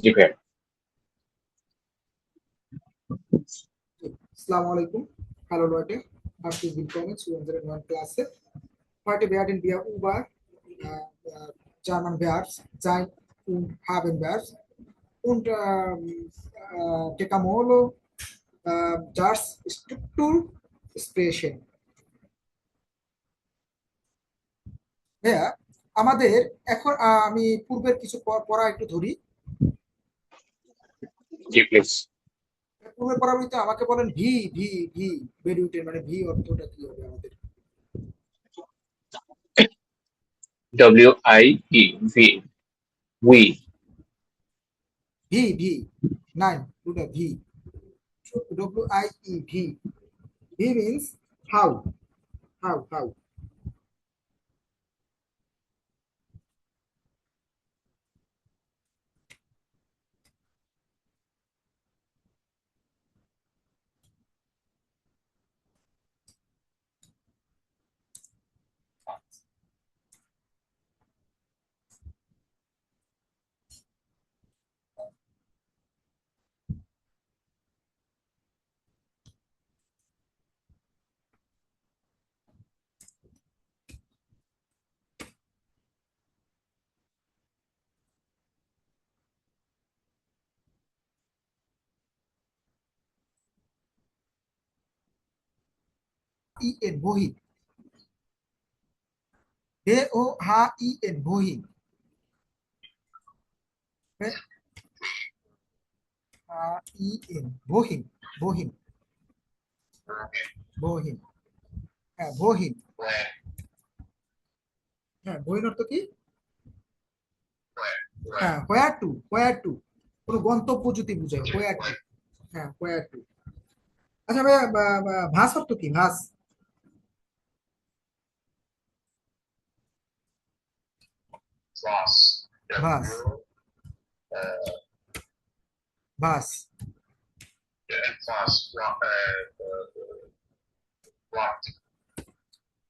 জি ভাইয়া। Assalamualaikum. Hallo Leute, herzlich willkommen zu unserer neuen Klasse. Heute werden wir über German Verbs, sein und haben Verbs und Decamolo, das Struktur sprechen. ভাইয়া আমাদের এখন আমি পূর্বের কিছু পড়া একটু ধরি। জি প্লিজ। পূর্বের পড়াবলিতে আমাকে বলেন ভি ভি ভি বেরিউটের মানে ভি অর্থটা কি হবে আমাদের? WIE, ভি, উই। ভি ভি নাইন দুটা ভি WIE ভি ভি means how. IN বহি BOHIN বহি IN বহিন বহিন বহিন হ্যাঁ বহিন হ্যাঁ বহিন অর্থ কি? হ্যাঁ হোয়ার টু কোনো গন্তব্য যদি বুঝায় হোয়ার টু। হ্যাঁ হোয়ার টু। আচ্ছা ভাইয়া ভাস অর্থ কি ভাস? ভাস ভাস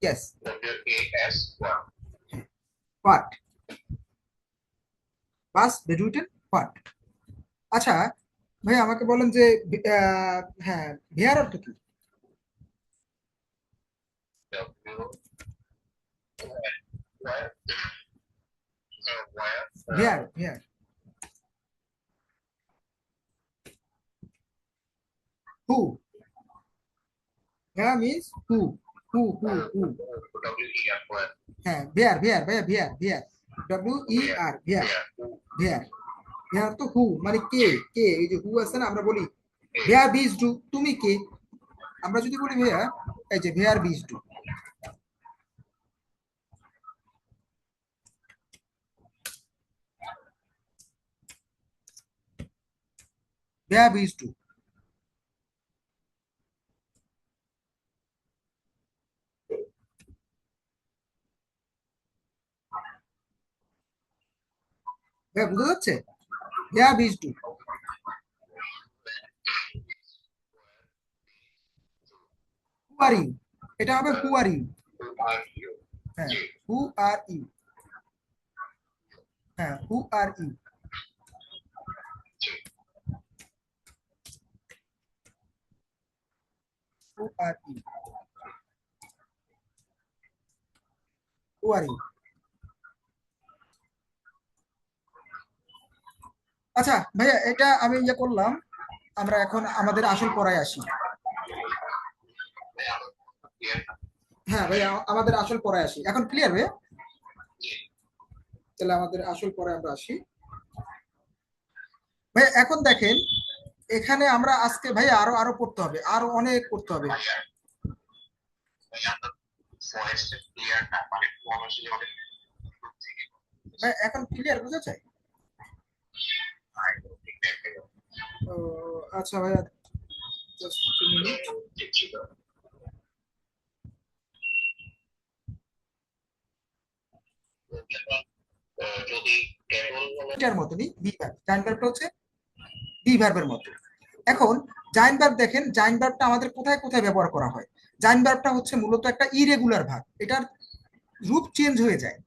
ইয়েস হোয়াট ভাস বেজুইটেন হোয়াট। আচ্ছা ভাই আমাকে বলেন যে হ্যাঁ ভেয়ার অর্থ কি? ভেয়ার ভেয়ার হু ভেয়ার মিন্স হু হ্যাঁ ভেয়ার ভেয়ার ভাইয়া ভেয়ার ভেয়ার WER ভেয়ার ভেয়ার ভেয়ার তো হু মানে কে কে এই যে হু আছে না আমরা বলি ভেয়ার বিজ ডু তুমি কে। আমরা যদি বলি ভাইয়া এই যে ভেয়ার বিজ ডু ভেয়ার বিজ ডু ভাইয়া বুঝা যাচ্ছে? ভেয়ার বিজ ডু হু আর ইউ এটা হবে হু আর ইউ। হ্যাঁ হু আর ইউ হ্যাঁ who are you who are you who are you. আচ্ছা ভাইয়া এটা আমি ইয়ে করলাম, আমরা এখন আমাদের আসল পড়ায় আসি। হ্যাঁ ভাইয়া আমাদের আসল পড়ায় আসি এখন ক্লিয়ার ভাইয়া? তাহলে আমাদের আসল পড়ায় আমরা আসি। ভাইয়া এখন দেখেন এখানে আমরা আজকে ভাইয়া আরো আরো পড়তে হবে, আরো অনেক পড়তে হবে। ভাই এখন ক্লিয়ার বুঝা যায়? ও, আচ্ছা ভাইয়া জাস্ট মিনিট। এটার মতনই বি ভার্ব, জাইন ভার্বটা হচ্ছে বি ভার্বের মতো। এখন জাইন ভার্ব দেখেন, জাইন ভার্বটা আমাদের কোথায় কোথায় ব্যবহার করা হয়? জাইন ভার্বটা হচ্ছে মূলত একটা ইরেগুলার ভার্ব, এটার রূপ চেঞ্জ হয়ে যায়,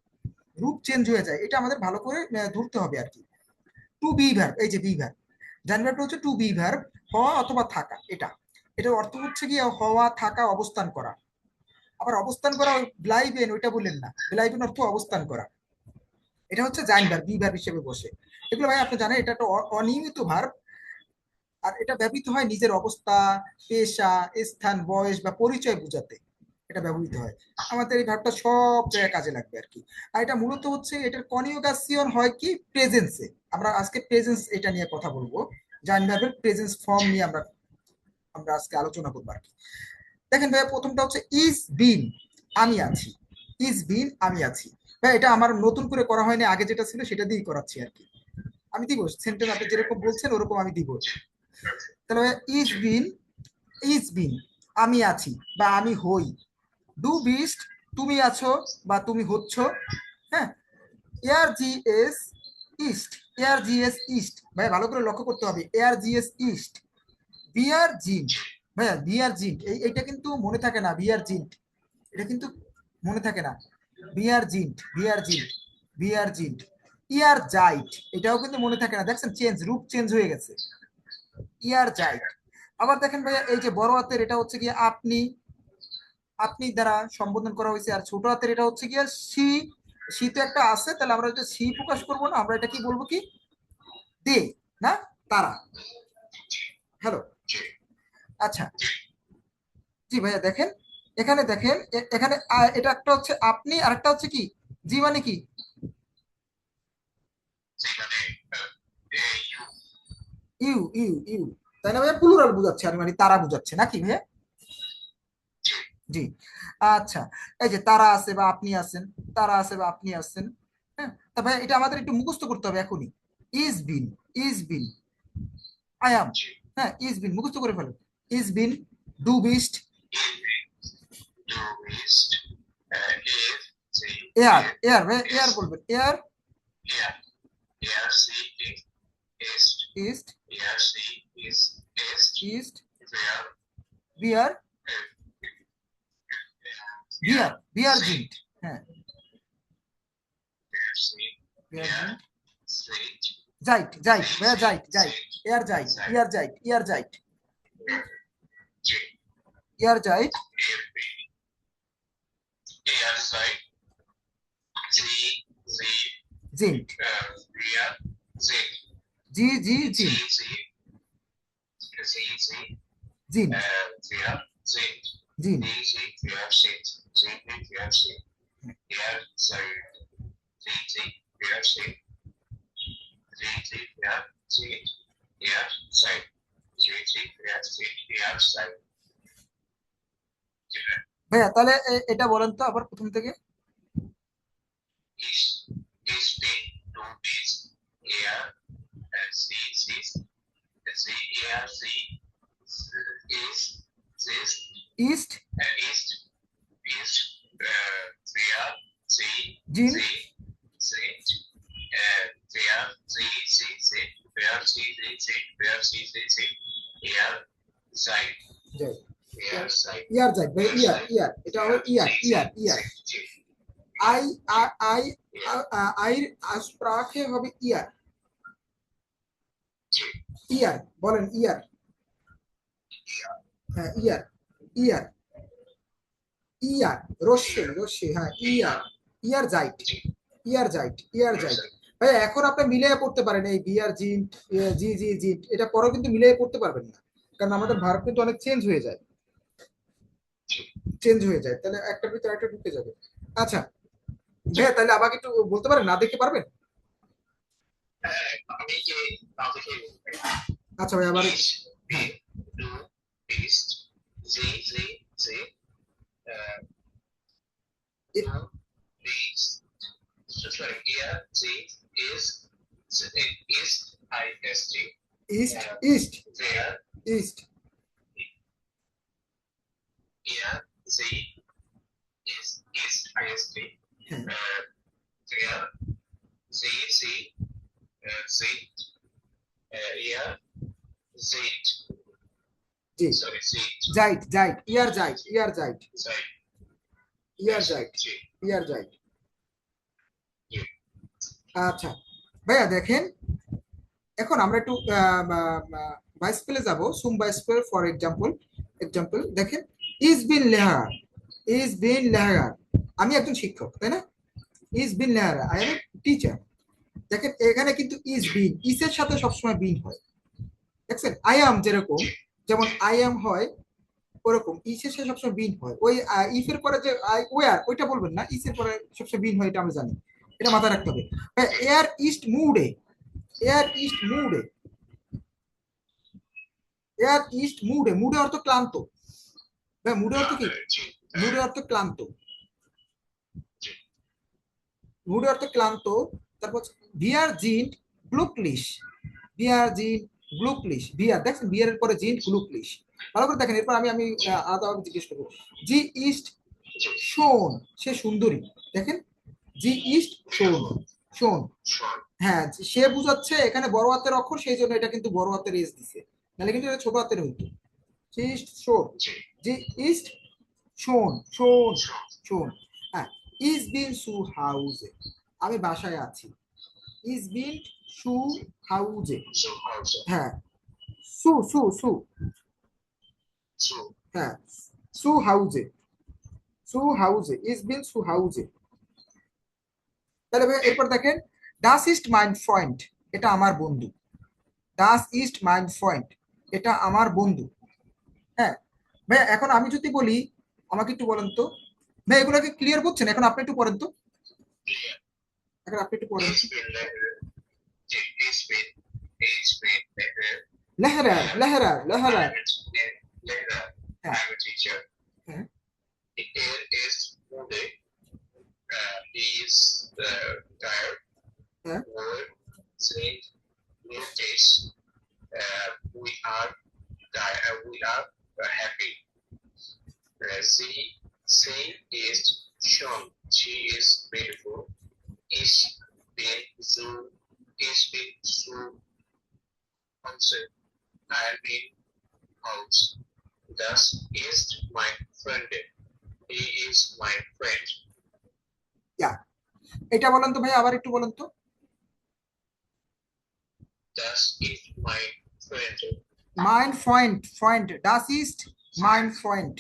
রূপ চেঞ্জ হয়ে যায়, এটা আমাদের ভালো করে ধরতে হবে আর কি। টু বি ভার্ব, এই যে বি ভার্ব, ডান ভার্বটা হচ্ছে টু বি ভার্ব, হওয়া অথবা থাকা। এটার অর্থ হচ্ছে কি হওয়া, থাকা, অবস্থান করা। আবার অবস্থান করা ব্লাইবেন ওইটা বললেন না, ব্লাইবেন অর্থ অবস্থান করা। এটা হচ্ছে জাইন ভার্ব, বি ভার্ব হিসেবে বসে। এগুলো ভাই আপনি জানেন এটা একটা অনিয়মিত ভার্ব। আর এটা ব্যবহৃত হয় নিজের অবস্থা, পেশা, স্থান, বয়স বা পরিচয় বোঝাতে এটা ব্যবহৃত হয়। আমাদের এই ভার্বটা সব জায়গায় কাজে লাগবে আর কি। আর এটা মূলত হচ্ছে এটার কনজুগেশন হয় কি প্রেজেন্সে। আমরা আজকে প্রেজেন্স এটা নিয়ে কথা বলবো, জাইন ভার্বের প্রেজেন্স ফর্ম নিয়ে আমরা আমরা আজকে আলোচনা করবো আর কি। দেখেন ভাইয়া, প্রথমটা হচ্ছে ইজ বিন, আমি আছি। ইজ বিন, আমি আছি। ভাই এটা আমার নতুন করে করা হয়নি, আগে যেটা ছিল সেটা দিয়েই করাচ্ছি আর কি। আমি দিব সেন্টেন্স, আপনি যেরকম বলছেন ওরকম আমি দিব। তাহলে ইজ বিন, ইজ বিন, আমি আছি বা আমি হই। ডু বিস্ট, তুমি আছো বা তুমি হচ্ছ। হ্যাঁ, air G S east, air G S east, ভাই ভালো করে লক্ষ্য করতে হবে, এয়ার জি এস ইস্ট। বিয়ার জিন্ট, ভাইয়া বিয়ার জিন্ট, এইটা কিন্তু মনে থাকে না, বিয়ার জিন্ট এটা কিন্তু মনে থাকে না। বিয়ার জিন্ট, বিয়ার জিন্ট, বিয়ার জিন্ট। ইয়ার জাইট, এটাও কিন্তু মনে থাকে না, দেখছেন চেঞ্জ, রূপ চেঞ্জ হয়ে গেছে। ইয়ার জাইট। আবার দেখেন ভাইয়া, এই যে বড় হাতের এটা হচ্ছে কি আপনি, আপনি দ্বারা সম্বোধন করা হয়েছে। আর ছোট হাতের এটা হচ্ছে কি সি, সি তো একটা আছে, তাহলে আমরা এটা সি প্রকাশ করবো না, আমরা এটা কি বলবো কি দে, না তারা। হ্যালো, আচ্ছা, জি ভাইয়া দেখেন, এখানে দেখেন এখানে এটা একটা হচ্ছে আপনি, আর একটা হচ্ছে কি জি মানে কি ইউ, ইউ, ইউ, তাই না ভাইয়া? প্লুরাল বুঝাচ্ছে আর মানে তারা বুঝাচ্ছে নাকি ভাইয়া? জি, আচ্ছা। এই যে তারা আছে বা আপনি আছেন, তারা আছে বা আপনি আছেন। হ্যাঁ, তা ভাইয়া এটা আমাদের একটু মুখস্থ করতে হবে এখনই। ইজ বিন, ইজ বিন, আই অ্যাম। হ্যাঁ, ইজ বিন মুখস্থ করে ফেলো। ইজ বিন, ডু বিস্ট, এয়ার, এয়ার ভাইয়া এয়ার বলবেন, এয়ার ইস্ট, ইস্ট, বিয়ার, বিয়ার, বিয়ার জিন্ট। হ্যাঁ, বিয়ার জিন্ট, জাইট, জাইট ভাইয়া জাইট, জাইট, এয়ার জাইট, ইয়ার জাইট, ইয়ার জাইট, ইয়ার জাইট, জিন্ট, জি জি জিন্ট, জিন্ট, জিন্ট, ভাইয়া তাহলে এটা বলেন তো আবার প্রথম থেকে। ইস্ট, জিন, ইয়ার জাইট ভাই, ইয়ার, ইয়ার এটা হলো ইয়ার, ইয়ার, ইয়ার। আই, আই, আইর আসপ্রাকে হবে ইয়ার, ইয়ার বলেন, ইয়ার। হ্যাঁ, ইয়ার, ইয়ার, ইয়ার, রস্যই, রস্যই, হ্যাঁ ইয়ার, ইয়ার জাইট, ইয়ার জাইট, ইয়ার জাইট। ভাই এখন আপনি মিলিয়ে পড়তে পারেন এই বিয়ার জিন্ট, জি জি জিন্ট, এটা পরেও কিন্তু মিলিয়ে পড়তে পারবেন না, কারণ আমাদের ভার্ব কিন্তু অনেক চেঞ্জ হয়ে যায়, চেঞ্জ হয়ে যায়, তাহলে একটার ভিতরে একটা ঢুকে যাবে। আচ্ছা ভাইয়া, তাহলে আমাকে একটু বলতে পারেন, না দেখে পারবেন? আচ্ছা ভাই আমার, হ্যাঁ, ইস্ট, ইস্ট, ইস্ট, জি, জাইট, জাইট, ইয়ার জাইট, ইয়ার জাইট, ইয়ার জাইট, ইয়ার জাইট। আচ্ছা ভাইয়া দেখেন, এখন আমরা একটু বাইস স্পেলে যাব, সুম বাইস স্পেল ফর এক্সাম্পল দেখেন, ইজ বিন লেহার, ইজ বিন লেহার, আমি একজন শিক্ষক, তাই না? ইজ বিন লেহার, আই এম এ টিচার। দেখেন এখানে কিন্তু ইজ বিন, ইজ এর সাথে সবসময় বিন হয়, দেখছেন? আই অ্যাম যেরকম, যেমন আই অ্যাম হয়, ওরকম ইস এর সাথে সবসময় বিন হয়। ওই ইফ এর পরে যে আই ওয়ার, ওইটা বলবেন না, ইস এর পরে সবসময় বিন হয়, এটা আমরা জানি, এটা মাথায় রাখতে হবে। এয়ার ইস্ট মুডে, এয়ার ইস্ট মুডে, এয়ার ইস্ট মুডে, মুডে অর্থ ক্লান্ত। মুডে অর্থ কি? মুডে অর্থ ক্লান্ত, মুডে অর্থ ক্লান্ত। তারপর ভিয়ার জিন্ট গ্লুকলিশ, ভিয়ার জিন্ট গ্লুকলিশ, ভিয়ার দেখছেন, ভিয়ার এর পরে জিন্ট গ্লুকলিশ। ভালো করে দেখেন, এরপর আমি আলাদাভাবে জিজ্ঞেস করবো, জি ইস্ট শোন, সে সুন্দরী। দেখেন জি ইস্ট শোন, শোন, হ্যাঁ সে বুঝাচ্ছে এখানে বড় হাতের অক্ষর, সেই জন্য এটা কিন্তু বড় হাতের এস দিছে, নাহলে কিন্তু এটা ছোট হাতের হইতো। জি ইস্ট শোন, জি ইস্ট শোন, শোন, শোন। হ্যাঁ, ইজ বিন সু হাউজে, আমি বাসায় আছি। ইজ বিন সু হাউজে, হ্যাঁ সু সু সু, হ্যাঁ সু হাউজে, সু হাউজে, ইজ বিন সু হাউজে। তাহলে ভাই এরপর দেখেন, ডাস ইস্ট মাইন ফ্রেন্ড, এটা আমার বন্ধু। ডাস ইস্ট মাইন ফ্রেন্ড, এটা আমার বন্ধু। হ্যাঁ ভাই, এখন আমি যদি বলি, আমাকে একটু বলেন তো ভাই, এগুলোকে ক্লিয়ার বুঝছেন? এখন আপনি একটু পড়েন তো, এখন আপনি একটু পড়েন। লেহরা, লেহরা, লেহরা, হ্যাঁ হ্যাঁ হ্যাঁ ইয়া, এটা বলেন তো ভাই, আবার একটু বলেন তো। মাইন ফ্রেন্ড, ফ্রেন্ড, ডাস ইস্ট মাইন ফ্রেন্ড,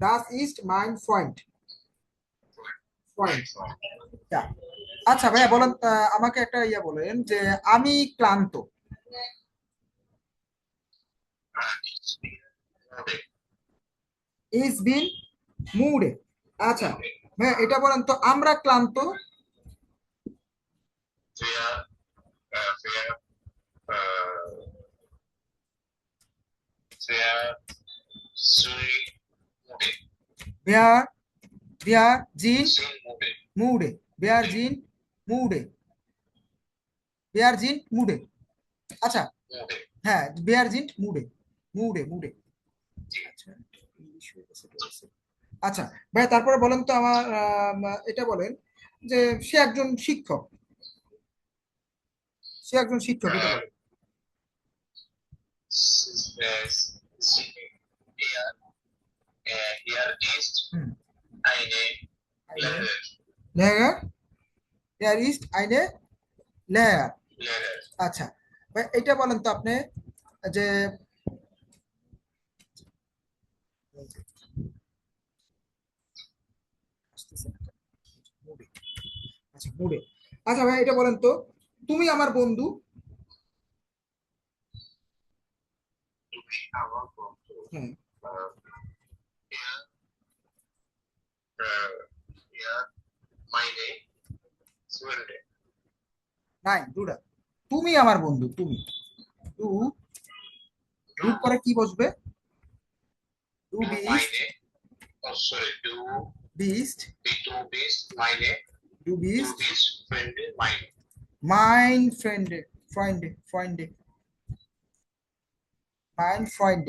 ডাস ইস্ট মাইন ফ্রেন্ড, ফ্রেন্ড। আচ্ছা ভাইয়া বলেন, আমাকে একটা ইয়া বলেন যে আমি ক্লান্ত। ইজ বিন মুডে, আচ্ছা ভাইয়া এটা বলেন তো, আমরা ক্লান্ত। Wer, wer sind müde? Wer sind müde? Wer sind müde? আচ্ছা হ্যাঁ, wer sind müde? মুডে, মুডে। আচ্ছা ইংলিশ হয়ে গেছে, ঠিক আছে। আচ্ছা ভাই তারপরে বলেন তো আমার, এটা বলেন যে সে একজন শিক্ষক, সে একজন শিক্ষক, এটা বলেন। হুম, লেয়ার, দেয়ার ইজ আইনে লেয়ার। আচ্ছা ভাই এটা বলেন তো আপনি যে, আচ্ছা মুডে, আচ্ছা ভাই এটা বলেন তো, তুমি আমার বন্ধু। হ্যাঁ নাই দুটা, তুমি আমার বন্ধু, তুমি, টু, টুর পরে কি বসবে? টু বিস্ট, বিস্ট, টু বিস্ট, mine friend, friend, friend, mine friend,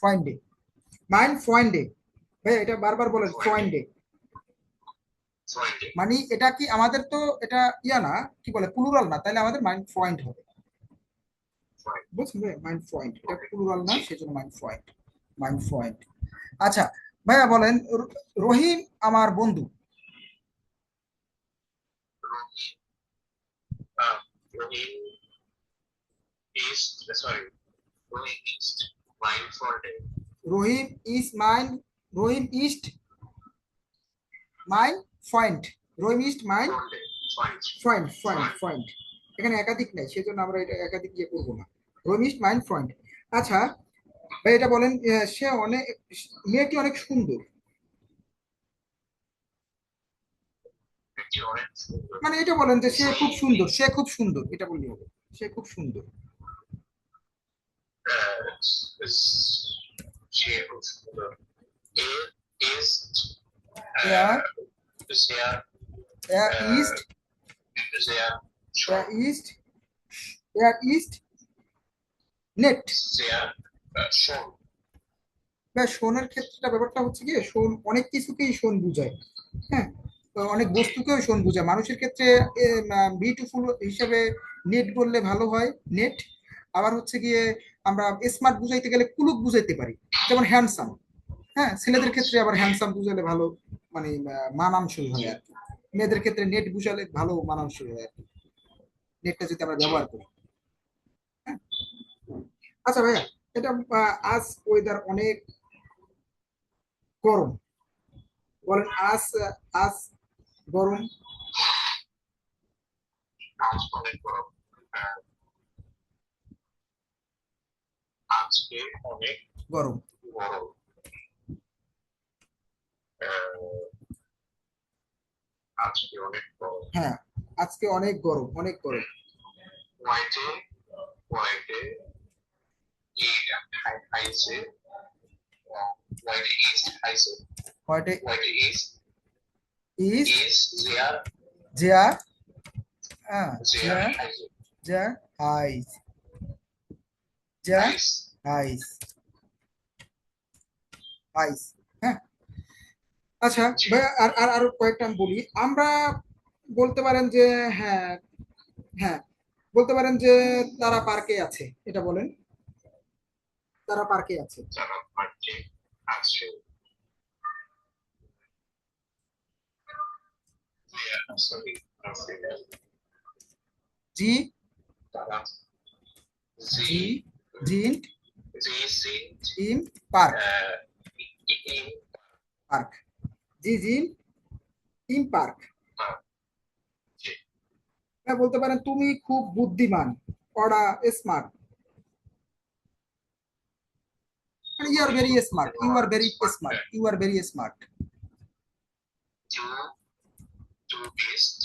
friend, mine friend. ভাই এটা বারবার বলেন, ফ্রেন্ড। মানে এটা কি আমাদের তো এটা ইয়া না, কি বলে প্লুরাল না, তাহলে আমাদের মাইন্ড পয়েন্ট হবে, বুঝছেন? মাইন্ড পয়েন্ট এটা প্লুরাল না, সেজন্য মাইন্ড পয়েন্ট, মাইন্ড পয়েন্ট। আচ্ছা ভাইয়া বলেন রহিম আমার বন্ধু। Rohit, Rohit is sorry. Rohit is blindfolded. Rahim is mine, Rahim east mine point, Rahim east mine Folded. Fine. Point point point. এখানে একাধিক নাই, সেজন্য আমরা এটা একাধিক ইয়ে করবো না। রহিম ইস্ট মাইন পয়েন্ট। আচ্ছা ভাই এটা বলেন সে অনেক, মেয়েটি অনেক সুন্দর। এটি অনেক সুন্দর। মানে এটা বলেন যে সে খুব সুন্দর, সে খুব সুন্দর, এটা বললেই হবে, সে খুব সুন্দর। সে খুব সুন্দর। এ is air, sehr air east, sehr air east, air east net. sehr schon বা শোনের ক্ষেত্রে ব্যাপারটা হচ্ছে কি, শোন অনেক কিছুকেই শোন বুঝায়। হ্যাঁ, তো অনেক বস্তুকেও শোন বুঝায়। মানুষের ক্ষেত্রে বিউটিফুল হিসেবে নেট বললে ভালো হয়, নেট। আবার হচ্ছে গিয়ে আমরা স্মার্ট বুঝাইতে গেলে কুলুক বুঝাইতে পারি, যেমন হ্যান্ডসাম। হ্যাঁ, ছেলেদের ক্ষেত্রে আবার হ্যান্ডসাম বুঝালে ভালো, মানে মানানসই হয় আর কি। মেয়েদের ক্ষেত্রে নেট বুঝালে ভালো মানানসই হয় আর কি, নেটটা যদি আমরা ব্যবহার করি। হ্যাঁ, আচ্ছা ভাইয়া এটা আজ ওয়েদার অনেক গরম, বলেন আজ, আজ গরম। আজ অনেক গরম। আজকে অনেক গরম, গরম। আজকে অনেক গরম। হ্যাঁ আজকে অনেক গরম, অনেক গরম। হোয়াইটে হোয়াইটে হাইসে হোয়াইটে ইস্ট হাইসে হোয়াইট হোয়াইটে ইস্ট ইস্ট ইজ জিয়ার দেয়ার, হ্যাঁ জিয়ার দেয়ার, হাইসে দেয়ার আইস, দেয়ার আইস আইস, আইস। হ্যাঁ, আচ্ছা ভাইয়া আর আর আরো কয়েকটা আমি বলি। আমরা বলতে পারেন যে, হ্যাঁ হ্যাঁ বলতে পারেন যে তারা পার্কে আছে, এটা বলেন তারা পার্কে আছে। যারা পার্কে আছে সরি জি, তারা জি জি, জিন্ট জি সিন ইন পার্ক, ইন পার্ক, জি জিন ইন পার্ক। হ্যাঁ, বলতে পারেন তুমি খুব বুদ্ধিমান, ওরা স্মার্ট, মানে you are very smart, you are very smart, you are very smart. টু টু বিস্ট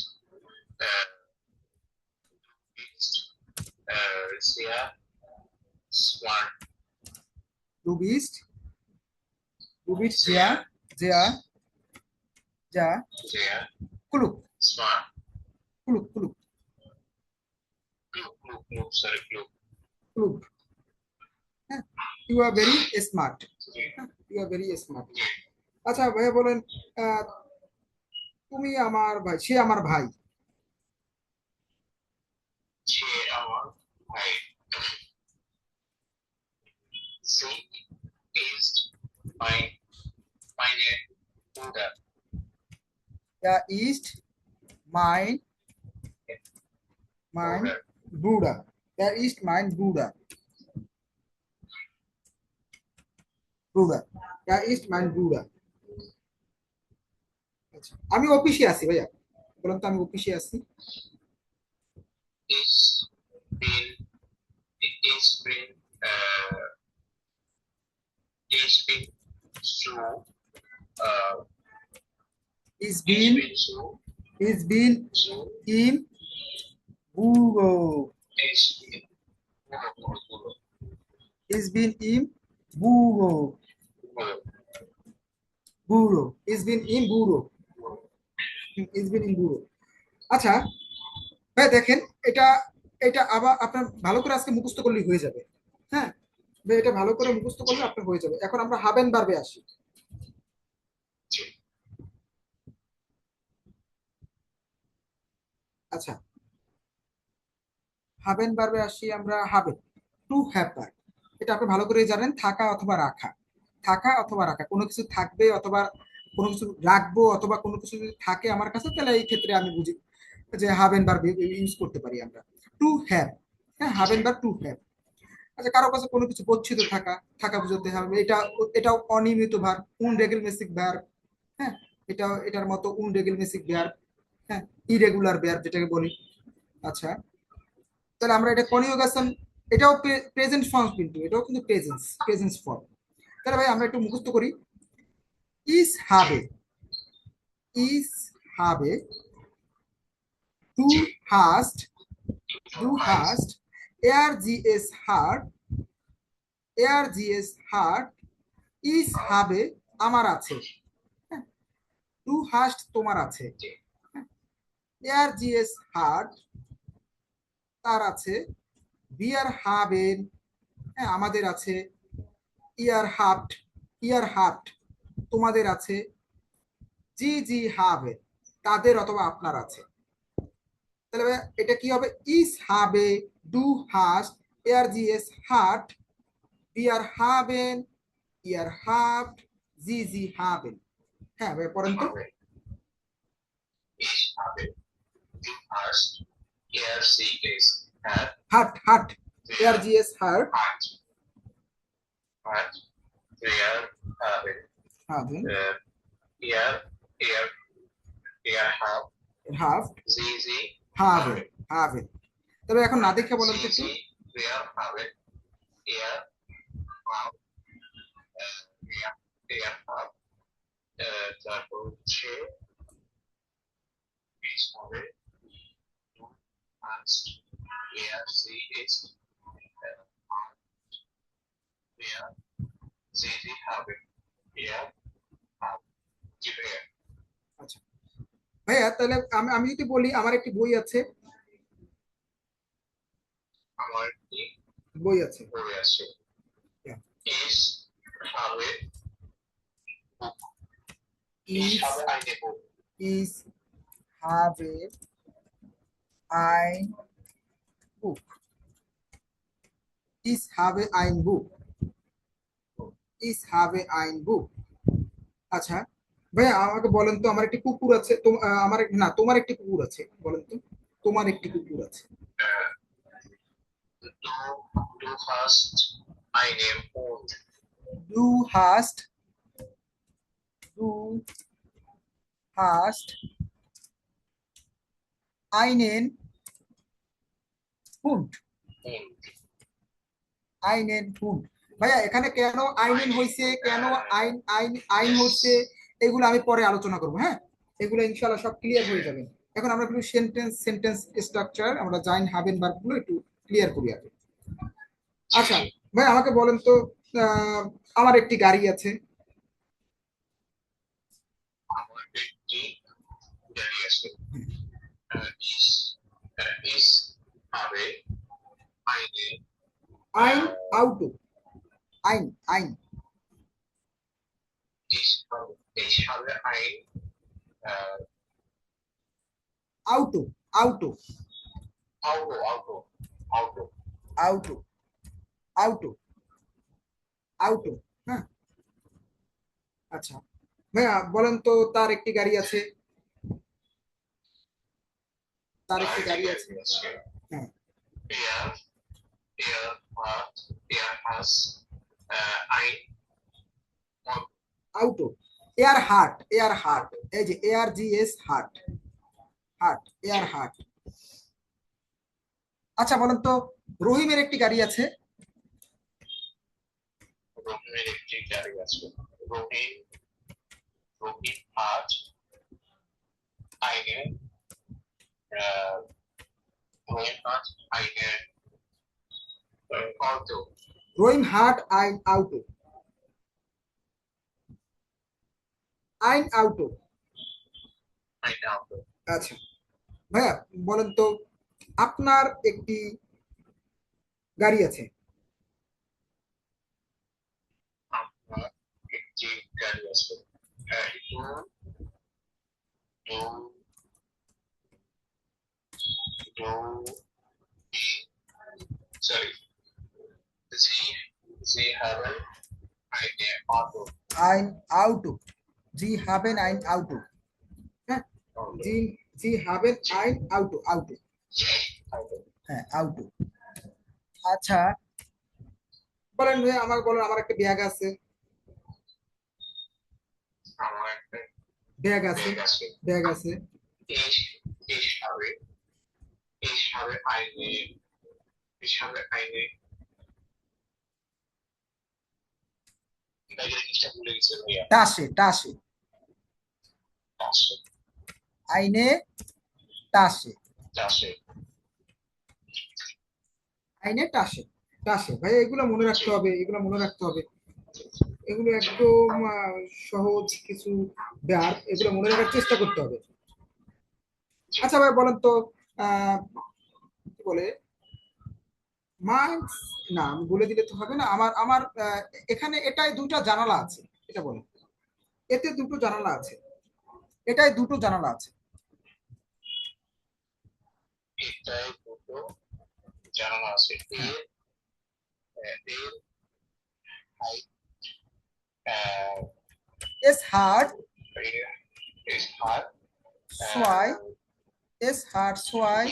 বিস্ট জিয়া স্মার্ট ডু বিস্ট, ডু বিস্ট জিয়া, জিয়া জিয়া, যা জিয়া কুলুক, স্মার্ট কুলুক, কুলুক, ক্লু সরি ক্লু কুলুক। হ্যাঁ, you are very smart, you are very smart. আচ্ছা ভাইয়া বলেন আহ, তুমি আমার ভাই, সে আমার ভাই। সে আমার ভাই সি ইজ মাই মাইনে বুড়া দ্য ইস্ট মাইন, মাইন বুড়া বুড়া, দ্য ইস্ট মাইন বুড়া, বুড়া, দ্য ইস্ট মাইন বুড়া। আচ্ছা আমি অফিসে আছি ভাইয়া, বলুন তো আমি অফিসে আছি। ইজ বিন ইজ বিন ইজ বিন সু ইজ ইজ বিন, বিন সু ইজ বিন সু ইন বুড়ো, ইজ বিন বুড়ো ইজ বিন ইন বুড়ো, বুড়ো বুড়ো ইজ বিন ইন বুড়ো, ইজ বিন ইন বুড়ো। আচ্ছা ভাই দেখেন এটা, এটা আবার আপনার ভালো করে আজকে মুখস্থ করলেই হয়ে যাবে। হ্যাঁ ভাই, এটা ভালো করে মুখস্থ করলে আপনার হয়ে যাবে। এখন আমরা হাবেন বারবে আসি। আচ্ছা হাবেন বারবে আসি আমরা। হাবেন টু হ্যাভ ভার্ব, এটা আপনি ভালো করে জানেন, থাকা অথবা রাখা। থাকা অথবা রাখা, কোনো কিছু থাকবে অথবা কোনো কিছু রাখবো অথবা কোনো কিছু যদি থাকে আমার কাছে, তাহলে এই ক্ষেত্রে আমি বুঝি যে হাবেন ভার্ব ইউজ করতে পারি আমরা। টু হ্যাভ, হ্যাঁ হাবেন ভার্ব টু হ্যাভ। আচ্ছা, কারো কাছে কোনো কিছু গচ্ছিত থাকা, থাকা বোঝাতে হবে, এটাও অনিয়মিত ভার্ব, unregelmäßig ভার্ব। হ্যাঁ, এটার মতো unregelmäßig ভার্ব। হ্যাঁ, ইরেগুলার ভার্ব যেটাকে বলি। আচ্ছা, তাহলে আমরা এটা কনজুগেশন, এটাও প্রেজেন্ট ফর্ম, কিন্তু এটাও কিন্তু প্রেজেন্স ফর্ম। তাহলে ভাই আমরা একটু মুখস্থ করি। ইস হাবে, ইস হাবে, টু হাস্ট, টু হাস্ট, এয়ার জিএস হার্ট, এয়ার জিএস হার্ট, ইস হাবে আমার আছে, টু হাস্ট তোমার আছে, এয়ার জিএস হার্ট তার আছে, বিয়ার হাবেন হ্যাঁ আমাদের আছে, ইয়ার হাফট, ইয়ার হাফট তোমাদের আছে, জি জি হাবে তাদের অথবা আপনার আছে। তাহলে ভাই এটা কি হবে? ইস হাবে, ডু হাস্ট, এয়ার জিএস হার্ট, বিয়ার হাবেন, ইয়ার হাফট, জি জি হাবেন। হ্যাঁ ভাই পড়েন তো। Ich habe, du hast, er, sie, es hat, heart, হার্ট, এয়ার জিএস heart, hat, wir haben, হাবেন, er, er hat, হাফট, sie হাবেন, হাবেন। তবে এখন না দেখে বলেন তো একটু। sie, wir haben, er hat, er hat, তারপর হচ্ছে ich habe, du hast, er, sie, es hat, wir, sie haben, er hat, জি ভাইয়া। আচ্ছা ভাইয়া, তাহলে আমি যদি বলি আমার একটি বই আছে, আমার কি বই আছে, পড়ে আছে ich habe Buch, ich ইস, habe eine Buch, ইস হাবে ein Buch, ich habe ein Buch, ich habe ein Buch। আচ্ছা ভাইয়া আমাকে বলেন তো, আমার একটি কুকুর আছে, আমার না তোমার একটি কুকুর আছে, বলেন তো তোমার একটি কুকুর আছে। du hast einen Hund, Du hast, du hast einen Hund, einen Hund। ভাইয়া এখানে কেন আইনেন হয়েছে, কেন আইন আইন আইন হচ্ছে, এগুলো আমি পরে আলোচনা করবো। হ্যাঁ, এগুলো ইনশাআল্লাহ সব ক্লিয়ার হয়ে যাবে। এখন আমরা একটু সেন্টেন্স স্ট্রাকচার, আমরা জাইন হাবেন ভার্বগুলো একটু ক্লিয়ার করি আগে। আচ্ছা ভাই আমাকে বলেন তো, আমার একটি গাড়ি আছে, আমার একটি গাড়ি আছে, ich habe eine ein Auto, ein, ich habe ein Auto, Auto, Auto, Auto, Auto, Auto। হ্যাঁ আচ্ছা ভাইয়া বলেন তো, তার একটি গাড়ি আছে, তার একটি গাড়ি আছে। হ্যাঁ, er, er has ein আউটো, এয়ার হার্ট, এয়ার হার্ট, এই যে এয়ার জিএস হার্ট, হার্ট, এয়ার হার্ট। আচ্ছা বলেন তো, রহিমের একটি গাড়ি আছে, রহিমের একটি গাড়ি আছে, রহিম hat eine Rome hat eine Auto, রহিম হার্ট আইন আউটো, আইন আউটো। ein Auto, আচ্ছা ভাইয়া বলেন তো, আপনার একটি গাড়ি আছে, আমার একটি গাড়ি আছে, du, du, sorry, sie haben eine Auto. ein Auto. Sie haben ein Auto. হ্যাঁ Sie haben ein Auto. Auto. হ্যাঁ Auto. আচ্ছা বলেন ভাই আমার একটা ব্যাগ আছে। আমার একটা ব্যাগ আছে। ব্যাগ আছে। ব্যাগ আছে। Ich, ich habe eine, ich habe eine, ব্যাগের জিনিসটা ভুলে গেছি ভাইয়া। Tasche, Tasche. Tasche, Eine Tasche. Tasche, Eine Tasche. Tasche। ভাই এগুলো মনে রাখতে হবে, এগুলো মনে রাখতে হবে। এগুলো একদম সহজ কিছু ভার্ব, এগুলো মনে রাখার চেষ্টা করতে হবে। আচ্ছা ভাই বলেন তো কি বলে মাইন্স, না আমি বলে দিলে তো হবে না। আমার আমার এখানে এটাই দুটো জানালা আছে, এটা বলেন। এতে দুটো জানালা আছে, এটাই দুটো জানালা আছে। এটাই দুটো জানালা আছে। Es hat Es hat zwei, es hat zwei,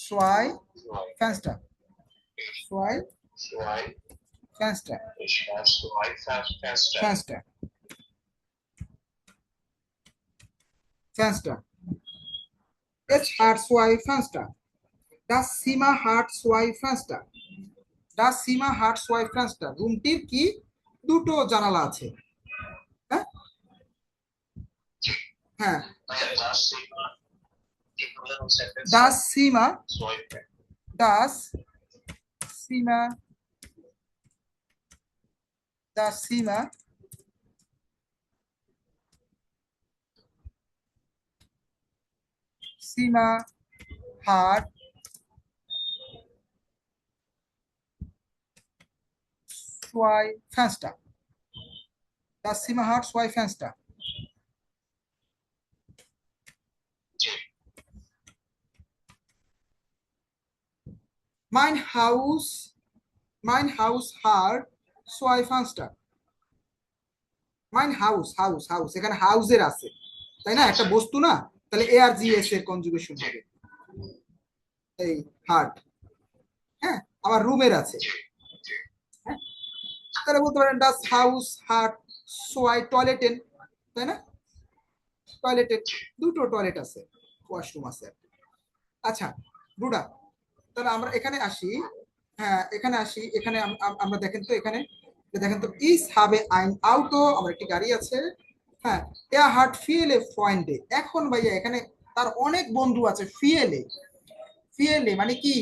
zwei Fenster, zwei Fenster, Fenster, Fenster. Es hat zwei Fenster. Das Zimmer hat zwei Fenster. Das Zimmer hat zwei Fenster. রুমটির কি দুটো জানালা আছে। হ্যাঁ হ্যাঁ Das Zimmer, das Zimmer, das Zimmer Zimmer hat zwei Fenster. Das Zimmer hat zwei Fenster. Mein Haus hat zwei Fenster. Mein Haus এখানে হাউসের আছে তাই না, একটা বস্তু না, তাহলে ARGS এর কনজুগেশন হবে এই হার্ট। হ্যাঁ আবার রুমের আছে, হ্যাঁ তাহলে বলতে পারেন ডাস হাউস হার্ট সোয়াই টয়লেটেন, তাই না, টয়লেটের দুটো টয়লেট আছে, ওয়াশরুম আছে। আচ্ছা রুডা, তাহলে আমরা এখানে আসি। হ্যাঁ এখানে আসি, এখানে আমরা দেখেন তো, এখানে দেখেন তো ইস হাবে আইন আউটো, আমার একটি গাড়ি আছে। হ্যাঁ এয়া হার্ট ফিয়েলে ফয়েন্ডে, এখন ভাইয়া এখানে তার অনেক বন্ধু আছে। ফিয়েলে, ফিয়েলে মানে কি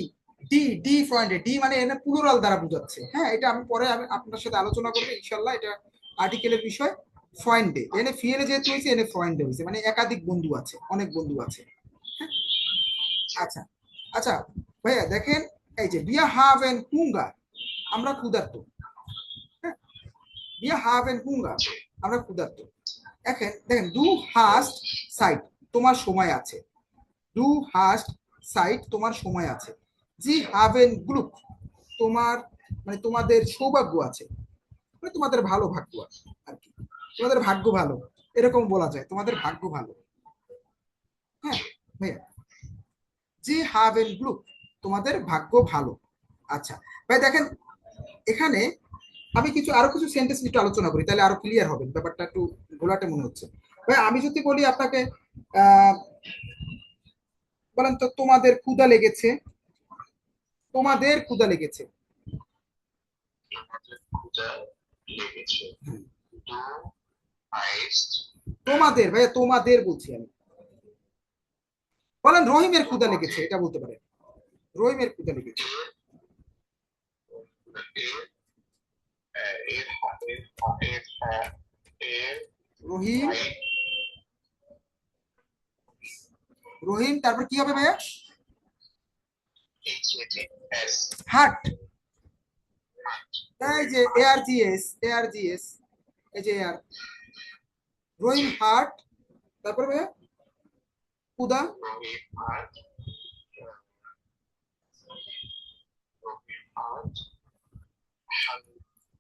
ডি ডি ফয়েন্ডে, ডি মানে এনে প্লুরাল দ্বারা বোঝাচ্ছে। হ্যাঁ এটা আমি পরে আমি আপনার সাথে আলোচনা করবো ইনশাল্লাহ, এটা আর্টিকেলের বিষয়। ফয়েন্ডে এনে ফিয়েলে যেহেতু হয়েছে, এনে ফয়েন্ডে হয়েছে, মানে একাধিক বন্ধু আছে, অনেক বন্ধু আছে। হ্যাঁ আচ্ছা আচ্ছা ভাইয়া দেখেন, এই যে বিয়া হাভেন হুঙ্গার, আমরা ক্ষুধার্ত। হ্যাঁ বিয়া হাভেন হুঙ্গার, আমরা ক্ষুধার্ত। দেখেন দেখেন ডু হাস্ট সাইট, তোমার সময় আছে। ডু হাস্ট সাইট, তোমার সময় আছে। জি হাভেন গ্লুক, তোমার মানে তোমাদের সৌভাগ্য আছে, মানে তোমাদের ভালো ভাগ্য আছে আর কি, তোমাদের ভাগ্য ভালো, এরকম বলা যায়, তোমাদের ভাগ্য ভালো। হ্যাঁ ভাইয়া জি হাভেন গ্লুক, তোমাদের ভাগ্য ভালো। আচ্ছা ভাই দেখেন এখানে আমি আরো কিছু সেন্টেন্স একটু আলোচনা করি, তাহলে আরো ক্লিয়ার হবে ব্যাপারটা, একটু ঘোলাটে মনে হচ্ছে। ভাই আমি যদি বলি আপনাকে বলেন তো তোমাদের ক্ষুধা লেগেছে, তোমাদের ক্ষুধা লেগেছে, তোমাদের ভাইয়া তোমাদের বলছি আমি। বলেন রহিমের ক্ষুধা লেগেছে, এটা বলতে পারেন, রহিমের ক্ষুধা লেগেছে। রহিম, রহিম তারপর কি হবে ভাইয়া, হাট, এই যে ARGS, ARGS এই যে আর রহিম হাট, তারপর ভাইয়া ক্ষুধা, Heart.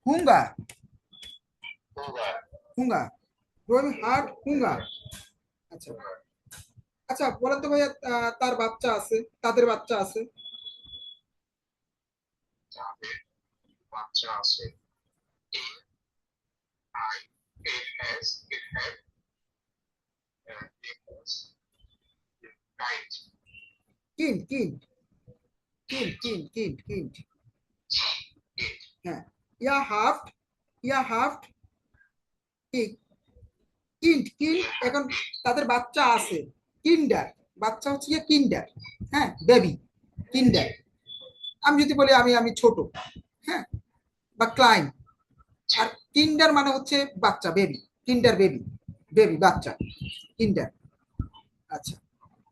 হুঙ্গার Hunger. হুঙ্গার ডু হ্যাভ হার্ট হুঙ্গার আচ্ছা আচ্ছা বলেন তো ভাইয়া তার বাচ্চা আছে তাদের বাচ্চা আছে তাদের বাচ্চা আছে। It has. It has. It has. Right. Kind kind kind kind kind kind It. হ্যাঁ ইয়া হাফট কি কিন্ড কিন্ড এখন তাদের বাচ্চা আছে কিন্ডার বাচ্চা হচ্ছে গিয়ে কিন্ডার হ্যাঁ বেবি কিন্ডার আমি যদি বলি আমি আমি ছোট হ্যাঁ বা ক্লাইন আর কিন্ডার মানে হচ্ছে বাচ্চা বেবি কিন্ডার বেবি বেবি বাচ্চা কিন্ডার আচ্ছা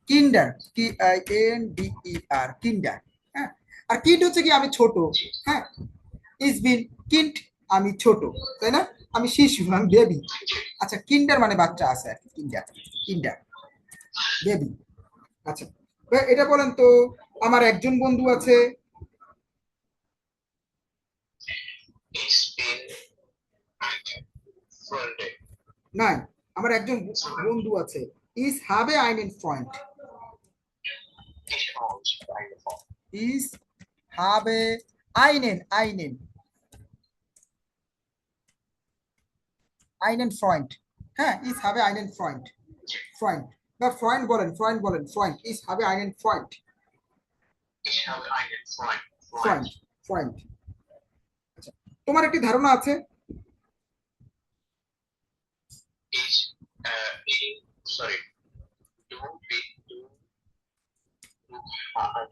কিন্ডার কি আই এন ডি ই আর কিন্ডার হ্যাঁ আর কিড হচ্ছে কি আমি ছোট হ্যাঁ ইজ বিন কিন্ড আমি ছোট তাই না আমি শিশু আমি বেবি আচ্ছা কিন্ডার মানে বাচ্চা আছে আর কি কিন্ডার কিন্ডার বেবি আচ্ছা এটা বলেন তো আমার একজন বন্ধু আছে It's been Friday. নাই আমার একজন বন্ধু আছে ইজ হ্যাভ এ আইনেন পয়েন্ট Ich aus. Einfach. ইজ হ্যাভ এ আইনেন আইনেন আইনেন পয়েন্ট হ্যাঁ ইজ হ্যাভ এ আইনেন পয়েন্ট পয়েন্ট বা পয়েন্ট বলেন পয়েন্ট ইজ হ্যাভ এ আইনেন পয়েন্ট Ich habe einen Freund. পয়েন্ট পয়েন্ট আচ্ছা তোমার একটি ধারণা আছে Ich, sorry. Du, du,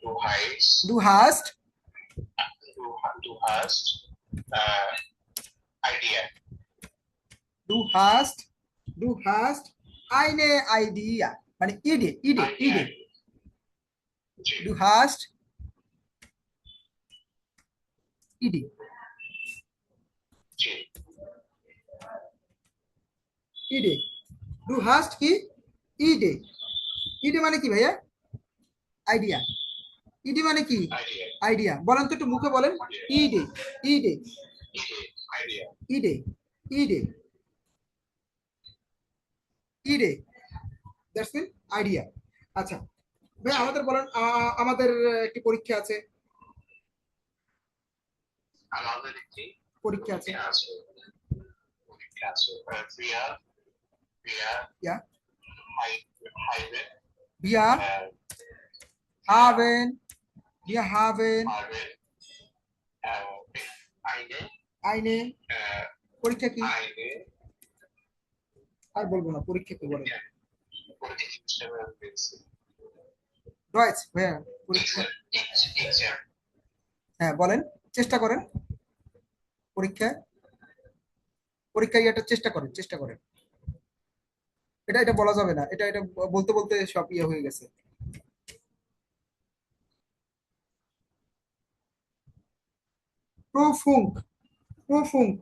du heißt, ডু হাস্ট du hast, idea. ডু হাস্ট আইনে আইডিয়া মানে ইডে ইডে ইডে ডু হাস্ট ইডে ইডে ডু হাস্ট কি ইডে ইডে মানে কি ভাইয়া আইডিয়া ইডে মানে কি Idea. আইডিয়া বলেন তো একটু মুখে বলেন ইডে ইডে Idea. ইডে ইডে ইডে দ্যাটস মিন আইডিয়া আচ্ছা ভাই আমাদের বলেন আমাদের একটি পরীক্ষা আছে Another thing. পরীক্ষা আছে Wir Ja. haben wir haben wir haben eine eine পরীক্ষা কি eine আর বলবো না পরীক্ষা কি বলেন Exam. ডয়েচ ভাইয়া পরীক্ষা হ্যাঁ বলেন চেষ্টা করেন পরীক্ষা এটা চেষ্টা করেন এটা বলা যাবে না এটা বলতে বলতে সব ইয়ে হয়ে গেছে প্রুফুঙ্ক প্রুফুঙ্ক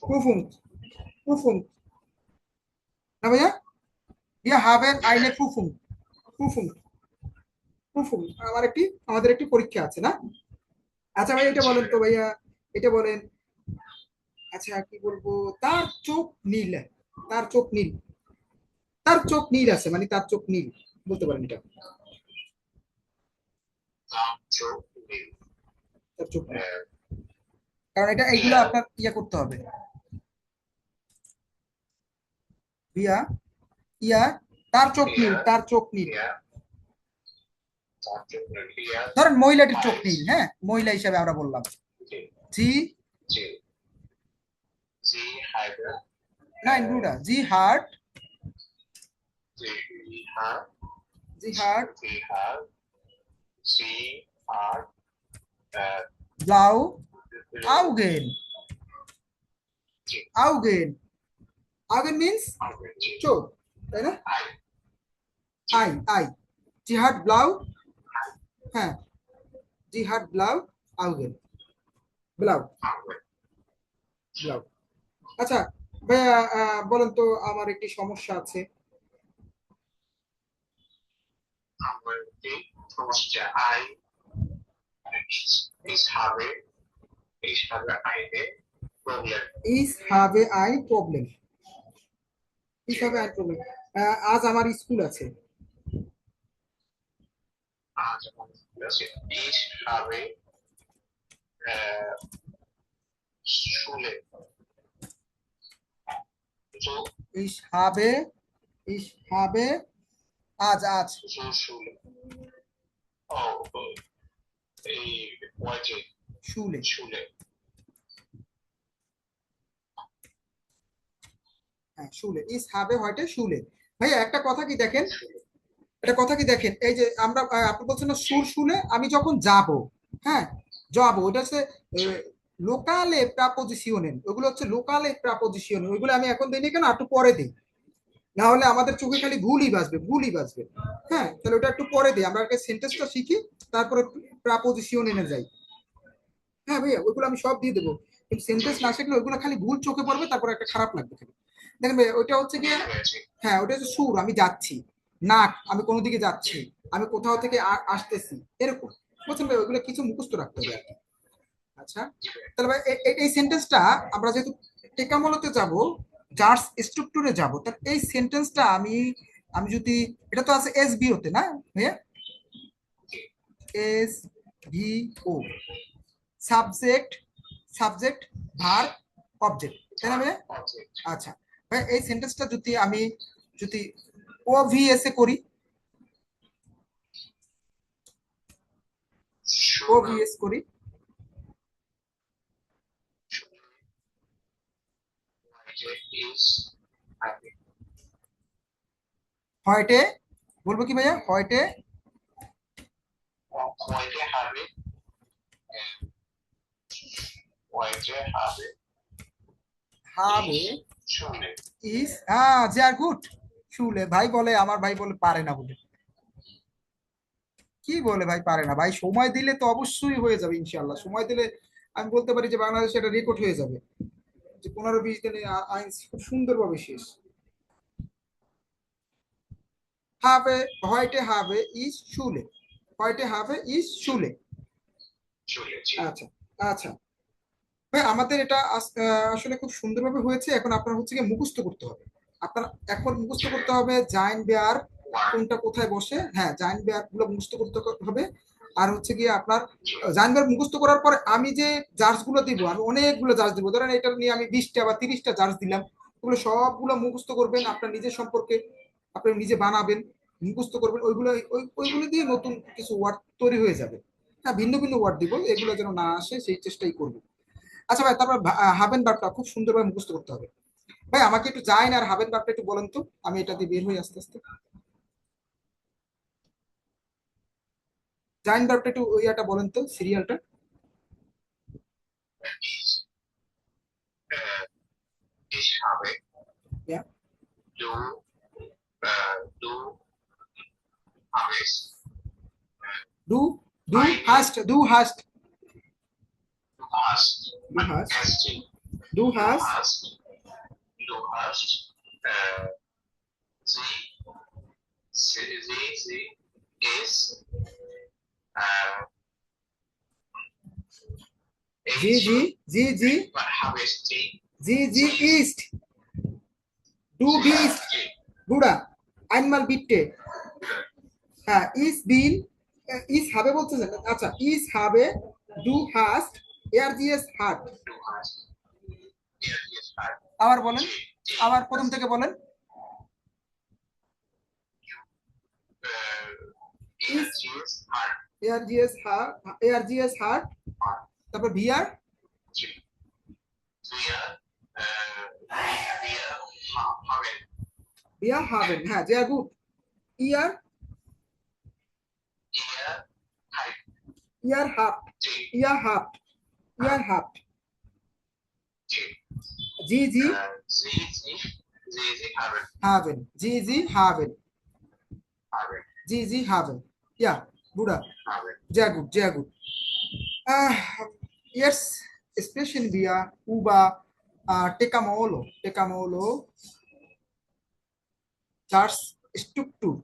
প্রুফুঙ্ক প্রুফুঙ্ক না ভাইয়া wir haben eine Prüfung Prüfung Prüfung আমাদের একটি পরীক্ষা আছে না আচ্ছা ভাই এটা বলেন তো ভাইয়া এটা বলেন আচ্ছা কি বলবো তার চোখ নীল তার চোখ নীল তার চোখ নীল আছে মানে তার চোখ নীল বলতে পারেন এটা তার চোখ নীল কারণ এটা এইগুলো আপনার ইয়া করতে হবে ইয়া ইয়া তার চোখ নীল ধরেন মহিলাটির চোখ নীল হ্যাঁ মহিলা হিসাবে আমরা বললাম জি Nein, Bruder. Sie hat blau Augen. Augen means চোখ তাই না eye. Sie hat blau হ্যাঁ Sie hat blau Augen. blau আচ্ছা ভাইয়া বলেন তো আমার একটি সমস্যা আছে Ich habe eine Problem. Ich habe ein Problem. Ich habe ein Problem. আজ আমার স্কুল আছে। Also, ich habe Schule. So, Ich habe আজ so Schule. Oh, heute Schule। Schule. হ্যাঁ শুলে ইস হবে হয়তো শুলে। ভাইয়া একটা কথা কি দেখেন, এটা কথা কি দেখেন, এই যে আমরা আপনি বলছেন না সুর শুলে আমি যখন যাব, হ্যাঁ যাব, ওটা হচ্ছে লোকালে প্রাপোজিশনের, ওগুলো হচ্ছে লোকালে প্রাপোজিশন, ওইগুলো আমি এখন দিই কেন, একটু পরে দিই, না হলে আমাদের চোখে খালি ভুলই বাজবে ভুলই বাজবে। হ্যাঁ তাহলে ওটা একটু পরে দিই, আমরা আগে সেন্টেন্সটা শিখি, তারপরে প্রাপোজিশন এনে যাই। হ্যাঁ ভাইয়া ওইগুলো আমি সব দিয়ে দেবো, কিন্তু সেন্টেন্স না শিখলে ওইগুলো খালি ভুল চোখে পড়বে, তারপরে একটা খারাপ লাগবে খালি। দেখেন ভাইয়া ওইটা হচ্ছে গিয়ে, হ্যাঁ ওটা হচ্ছে সুর আমি যাচ্ছি, নাক আমি কোনো দিকে যাচ্ছি, আমি কোথাও থেকে আসতেছি, এরকম বুঝছেন ভাই, ওইগুলো কিছু মুখস্থ রাখতে হবে আর কি। আচ্ছা তাহলে ভাই এই সেন্টেন্সটা আমরা যেহেতু টেকামোলোতে যাব, জার্স স্ট্রাকচারে যাব, তাহলে এই সেন্টেন্সটা আমি আমি যদি, এটা তো আছে এস বি ওতে না ভাইয়া, এস ভি ও, সাবজেক্ট সাবজেক্ট ভার্ব অবজেক্ট, তাই না ভাইয়া? আচ্ছা ভাই এই সেন্টেন্সটা যদি আমি যদি ওভিএস এ করি, ওভিএস করি, হয়টে বলবো কি ভাইয়া, হয়টে হবে ইস যে আর গুড শুলে, ভাই বলে আমার ভাই বলে পারে না বলে, কি বলে ভাই পারে না, ভাই সময় দিলে তো অবশ্যই হয়ে যাবে ইনশাআল্লাহ, সময় দিলে আমি বলতে পারি যে বাংলাদেশে এটা রেকর্ড হয়ে যাবে, যে 15-20 দিনে আইন খুব সুন্দরভাবে শেষ হবে। হয়টে হবে ইস শুলে, হয়টে হবে ইস শুলে। আচ্ছা আচ্ছা ভাই আমাদের এটা আসলে খুব সুন্দরভাবে হয়েছে, এখন আপনার হচ্ছে গিয়ে মুখস্থ করতে হবে, আপনার এখন মুখস্থ করতে হবে জাইন বেয়ার কোনটা কোথায় বসে, হ্যাঁ জাইন বেয়ার গুলো মুখস্থ করতে হবে। আর হচ্ছে গিয়ে আপনার জাইন বেয়ার মুখস্থ করার পরে আমি যে জার্জ গুলো দিব, আমি অনেকগুলো জার্জ দিব, ধরেন এটা নিয়ে আমি 20টা বা 30টা জার্জ দিলাম, ওগুলো সবগুলো মুখস্থ করবেন আপনার নিজের সম্পর্কে, আপনি নিজে বানাবেন, মুখস্থ করবেন, ওইগুলো ওইগুলো দিয়ে নতুন কিছু ওয়ার্ড তৈরি হয়ে যাবে। হ্যাঁ ভিন্ন ভিন্ন ওয়ার্ড দিব, এগুলো যেন না আসে সেই চেষ্টাই করবো। আচ্ছা ভাই তারপর হাবেন ভার্বটা খুব সুন্দরভাবে মুখস্থ করতে হবে। ভাই আমাকে একটু জাইন আর হাবেন ভার্বটা একটু বলেন তো, আমি এটা দিয়ে বের হই আস্তে আস্তে। জাইন ভার্বটা একটু ইয়াটা বলেন তো, সিরিয়ালটা। Ich habe, Ja, du, du habest, du du hast du hast du hast, du hast Ärztin, du du hast hast, du hast, sie, sie ist, sie sie sie sie habest sie, sie sie ist, du bist বুড়া einmal bitte, হ্যাঁ is been is হবে বলতেছেন, আচ্ছা is হবে, du hast, er gs hat, du hast, er ist hat, আবার বলেন, আবার প্রথম থেকে বলেন। er ist hat, ARGS hat, ARGS hat, তারপর VR wir haben, VR haben, হ্যাঁ sehr gut, ihr ihr habt ihr habt ihr habt, Sie Sie haben, Sie Sie haben, Sie Sie haben, ja Bruder, sehr gut sehr gut. Jetzt sprechen wir über Tecamolo, Tecamolo Charles Struktur.